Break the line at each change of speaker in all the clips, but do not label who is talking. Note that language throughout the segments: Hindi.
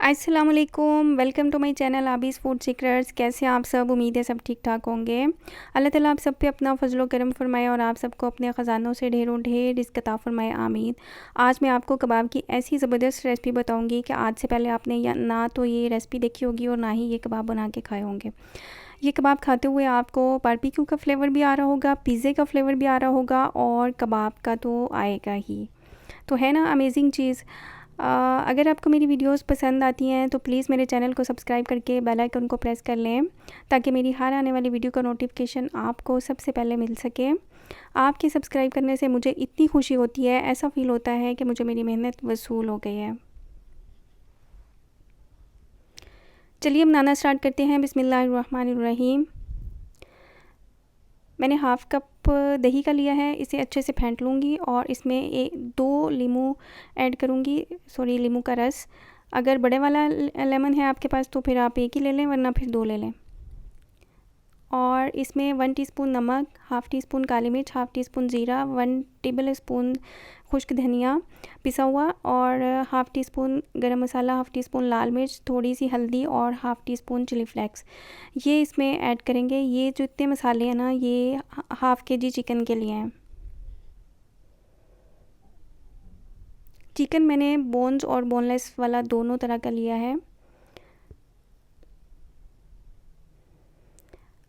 अस्सलामुअलैकुम, welcome to my channel Aabi's food secrets. कैसे हैं आप सब? उम्मीद है सब ठीक ठाक होंगे। अल्लाह ताला आप सब पे अपना फजलो करम फरमाए और आप सबको अपने ख़जानों से ढेरों ढेर रिज़्क़ अता फरमाए, आमीन। आज मैं आपको कबाब की ऐसी ज़बरदस्त रेसिपी बताऊंगी कि आज से पहले आपने या ना तो ये रेसिपी देखी होगी और ना ही ये कबाब बना के खाए होंगे। ये कबाब खाते हुए आपको बारबेक्यू का फ्लेवर भी आ रहा होगा, पिज़्ज़े का फ्लेवर भी आ रहा होगा और कबाब का तो आएगा ही। तो है ना अमेजिंग चीज़। अगर आपको मेरी वीडियोस पसंद आती हैं तो प्लीज़ मेरे चैनल को सब्सक्राइब करके बेल आइकन को प्रेस कर लें, ताकि मेरी हर आने वाली वीडियो का नोटिफिकेशन आपको सबसे पहले मिल सके। आपके सब्सक्राइब करने से मुझे इतनी खुशी होती है, ऐसा फ़ील होता है कि मुझे मेरी मेहनत वसूल हो गई है। चलिए बनाना स्टार्ट करते हैं। बिस्मिल्लाहिर्रहमानिर्रहीम। मैंने हाफ़ कप दही का लिया है, इसे अच्छे से फेंट लूँगी और इसमें 2 लीमू ऐड करूँगी, सॉरी लीमू का रस। अगर बड़े वाला लेमन है आपके पास तो फिर आप एक ही ले लें, वरना फिर 2 ले लें। और इसमें 1 टीस्पून नमक, हाफ़ टी स्पून काली मिर्च, हाफ़ टी स्पून ज़ीरा, 1 टेबल स्पून खुश्क धनिया पिसा हुआ और half teaspoon garam masala, half teaspoon लाल मिर्च, थोड़ी सी हल्दी और half teaspoon chilli flakes, ये इसमें ऐड करेंगे। ये जो इतने मसाले हैं ना, ये हाफ़ केजी चिकन के लिए हैं। चिकन मैंने बोन्स और बोनलेस वाला दोनों तरह का लिया है।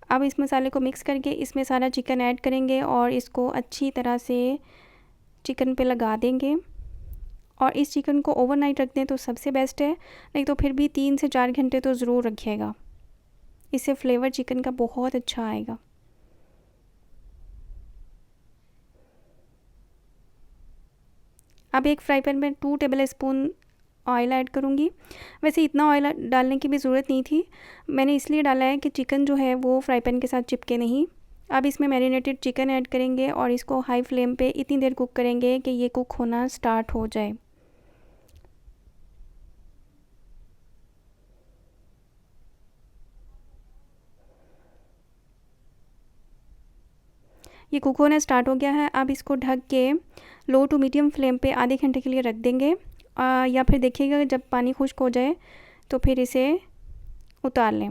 अब इस मसाले को मिक्स करके इसमें सारा चिकन ऐड करेंगे और इसको अच्छी तरह से चिकन पे लगा देंगे। और इस चिकन को ओवरनाइट रख दें तो सबसे बेस्ट है, नहीं तो फिर भी 3 से 4 घंटे तो ज़रूर रखिएगा, इससे फ्लेवर चिकन का बहुत अच्छा आएगा। अब एक फ्राई पैन में 2 टेबल स्पून ऑयल ऐड करूँगी। वैसे इतना ऑयल डालने की भी ज़रूरत नहीं थी, मैंने इसलिए डाला है कि चिकन जो है वो फ्राई पैन के साथ चिपके नहीं। अब इसमें मैरिनेटेड चिकन ऐड करेंगे और इसको हाई फ्लेम पे इतनी देर कुक करेंगे कि ये कुक होना स्टार्ट हो जाए। ये कुक होना स्टार्ट हो गया है। अब इसको ढक के लो टू मीडियम फ्लेम पे आधे घंटे के लिए रख देंगे। या फिर देखिएगा जब पानी खुश्क हो जाए तो फिर इसे उतार लें।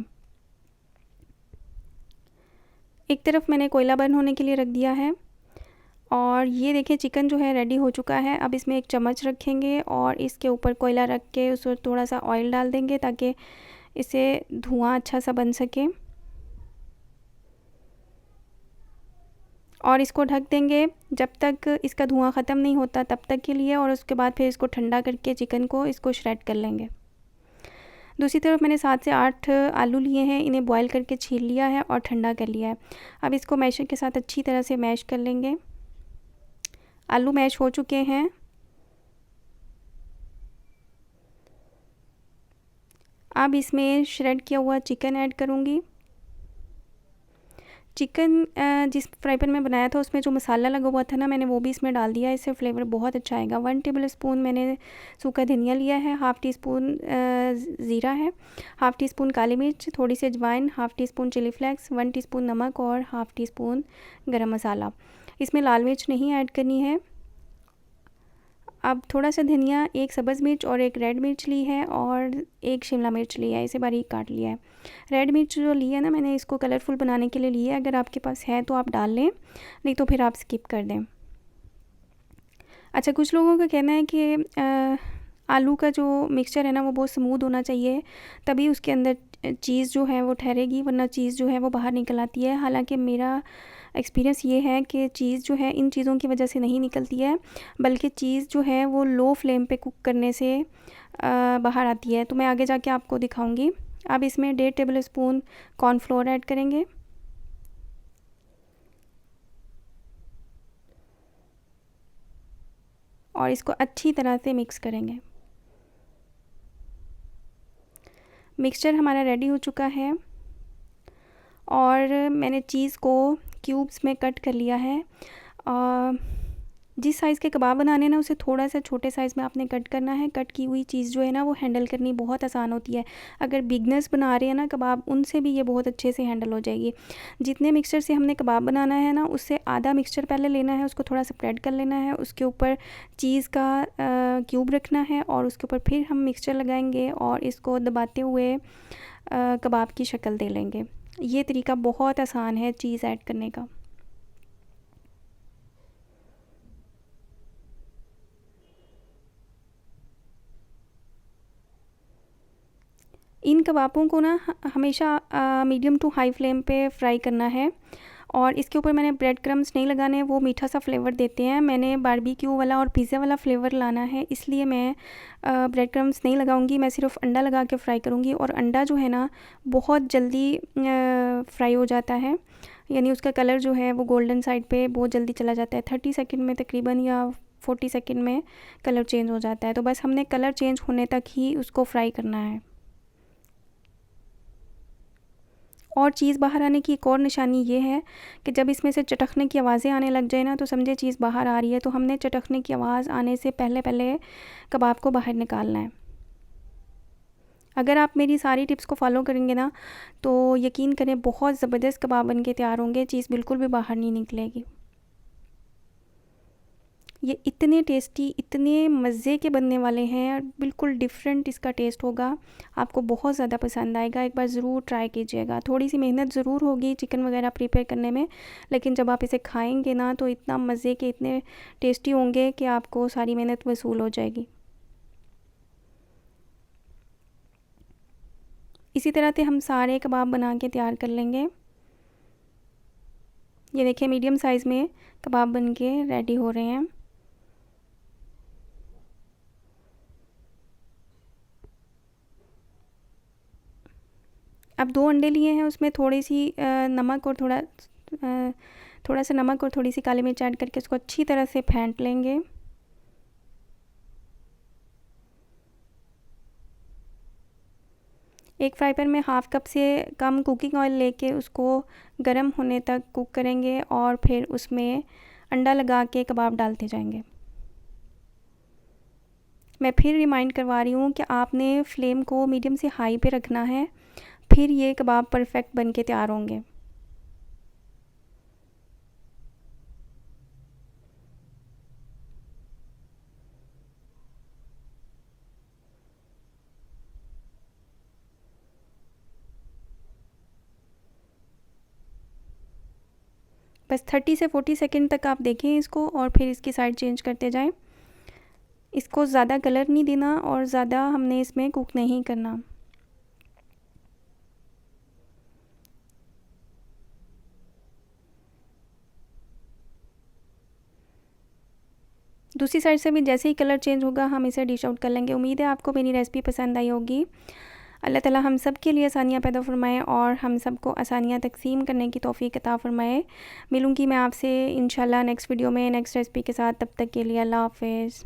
एक तरफ मैंने कोयला बर्न होने के लिए रख दिया है और ये देखिए चिकन जो है रेडी हो चुका है। अब इसमें एक चम्मच रखेंगे और इसके ऊपर कोयला रख के उस पर थोड़ा सा ऑयल डाल देंगे, ताकि इसे धुआं अच्छा सा बन सके। और इसको ढक देंगे जब तक इसका धुआं ख़त्म नहीं होता, तब तक के लिए। और उसके बाद फिर इसको ठंडा करके चिकन को इसको श्रेड कर लेंगे। दूसरी तरफ मैंने 7 से 8 आलू लिए हैं, इन्हें बॉईल करके छील लिया है और ठंडा कर लिया है। अब इसको मैशर के साथ अच्छी तरह से मैश कर लेंगे। आलू मैश हो चुके हैं। अब इसमें श्रेड किया हुआ चिकन ऐड करूँगी। चिकन जिस फ्राई पैन में बनाया था उसमें जो मसाला लगा हुआ था ना, मैंने वो भी इसमें डाल दिया। इससे फ्लेवर बहुत अच्छा आएगा। 1 टेबल स्पून मैंने सूखा धनिया लिया है, हाफ़ टी स्पून ज़ीरा है, हाफ़ टी स्पून काली मिर्च, थोड़ी सी अजवाइन, half teaspoon chilli flakes, 1 teaspoon नमक और हाफ़ टी स्पून गरम मसाला। इसमें लाल मिर्च नहीं ऐड करनी है। अब थोड़ा सा धनिया, 1 सब्ज़ मिर्च और 1 रेड मिर्च ली है और 1 शिमला मिर्च लिया है, इसे बारीक काट लिया है। रेड मिर्च जो ली है ना मैंने, इसको कलरफुल बनाने के लिए ली है। अगर आपके पास है तो आप डाल लें, नहीं तो फिर आप स्किप कर दें। अच्छा, कुछ लोगों का कहना है कि आलू का जो मिक्सचर है ना वो बहुत स्मूथ होना चाहिए, तभी उसके अंदर चीज़ जो है वो ठहरेगी, वरना चीज़ जो है वो बाहर निकल आती है। हालांकि मेरा एक्सपीरियंस ये है कि चीज़ जो है इन चीज़ों की वजह से नहीं निकलती है, बल्कि चीज़ जो है वो लो फ्लेम पे कुक करने से बाहर आती है। तो मैं आगे जाके आपको दिखाऊंगी। अब इसमें 1.5 टेबल स्पून कॉर्नफ्लोर ऐड करेंगे और इसको अच्छी तरह से मिक्स करेंगे। मिक्सचर हमारा रेडी हो चुका है और मैंने चीज़ को क्यूब्स में कट कर लिया है। जिस साइज़ के कबाब बनाने हैं ना उसे थोड़ा सा छोटे साइज़ में आपने कट करना है। कट की हुई चीज़ जो है ना वो हैंडल करनी बहुत आसान होती है। अगर बिगनर्स बना रहे हैं ना कबाब, उनसे भी ये बहुत अच्छे से हैंडल हो जाएगी। जितने मिक्सचर से हमने कबाब बनाना है ना उससे आधा मिक्सचर पहले लेना है, उसको थोड़ा स्प्रेड कर लेना है, उसके ऊपर चीज़ का क्यूब रखना है और उसके ऊपर फिर हम मिक्सचर लगाएंगे और इसको दबाते हुए कबाब की शक्ल दे लेंगे। ये तरीका बहुत आसान है चीज़ ऐड करने का। इन कबाबों को ना हमेशा मीडियम टू हाई फ्लेम पे फ्राई करना है और इसके ऊपर मैंने ब्रेड क्रम्स नहीं लगाने हैं, वो मीठा सा फ्लेवर देते हैं। मैंने बारबेक्यू वाला और पिज़्ज़ा वाला फ्लेवर लाना है, इसलिए मैं ब्रेड क्रम्स नहीं लगाऊंगी। मैं सिर्फ अंडा लगा के फ्राई करूंगी और अंडा जो है ना बहुत जल्दी फ्राई हो जाता है, यानी उसका कलर जो है वो गोल्डन साइड पे बहुत जल्दी चला जाता है। 30 सेकंड में तकरीबन या 40 सेकंड में कलर चेंज हो जाता है। तो बस हमने कलर चेंज होने तक ही उसको फ्राई करना है। और चीज़ बाहर आने की एक और निशानी ये है कि जब इसमें से चटकने की आवाज़ें आने लग जाए ना तो समझे चीज़ बाहर आ रही है। तो हमने चटकने की आवाज़ आने से पहले पहले कबाब को बाहर निकालना है। अगर आप मेरी सारी टिप्स को फॉलो करेंगे ना तो यकीन करें बहुत ज़बरदस्त कबाब बन के तैयार होंगे, चीज़ बिल्कुल भी बाहर नहीं निकलेगी। ये इतने टेस्टी, इतने मज़े के बनने वाले हैं, बिल्कुल डिफरेंट इसका टेस्ट होगा। आपको बहुत ज़्यादा पसंद आएगा, एक बार ज़रूर ट्राई कीजिएगा। थोड़ी सी मेहनत ज़रूर होगी चिकन वगैरह प्रिपेयर करने में, लेकिन जब आप इसे खाएंगे ना तो इतना मज़े के, इतने टेस्टी होंगे कि आपको सारी मेहनत वसूल हो जाएगी। इसी तरह से हम सारे कबाब बना के तैयार कर लेंगे। ये देखिए मीडियम साइज़ में कबाब बन के रेडी हो रहे हैं। अब 2 अंडे लिए हैं, उसमें थोड़ी सी नमक और थोड़ा सा नमक और थोड़ी सी काली मिर्च ऐड करके उसको अच्छी तरह से फेंट लेंगे। एक फ्राई पैन में हाफ़ कप से कम कुकिंग ऑयल लेके उसको गर्म होने तक कुक करेंगे और फिर उसमें अंडा लगा के कबाब डालते जाएंगे। मैं फिर रिमाइंड करवा रही हूँ कि आपने फ्लेम को मीडियम से हाई पे रखना है, फिर ये कबाब परफेक्ट बन के तैयार होंगे। बस 30 से 40 सेकंड तक आप देखें इसको और फिर इसकी साइड चेंज करते जाएं। इसको ज़्यादा कलर नहीं देना और ज़्यादा हमने इसमें कुक नहीं करना। दूसरी साइड से भी जैसे ही कलर चेंज होगा हम इसे डिश आउट कर लेंगे। उम्मीद है आपको मेरी रेसिपी पसंद आई होगी। अल्लाह ताला हम सब के लिए आसानियाँ पैदा फरमाए और हम सबको आसानियाँ तकसीम करने की तौफ़ीक अता फरमाए। मिलूँगी मैं आपसे इंशाल्लाह नेक्स्ट वीडियो में नेक्स्ट रेसिपी के साथ। तब तक के लिए अल्लाह हाफ़िज़।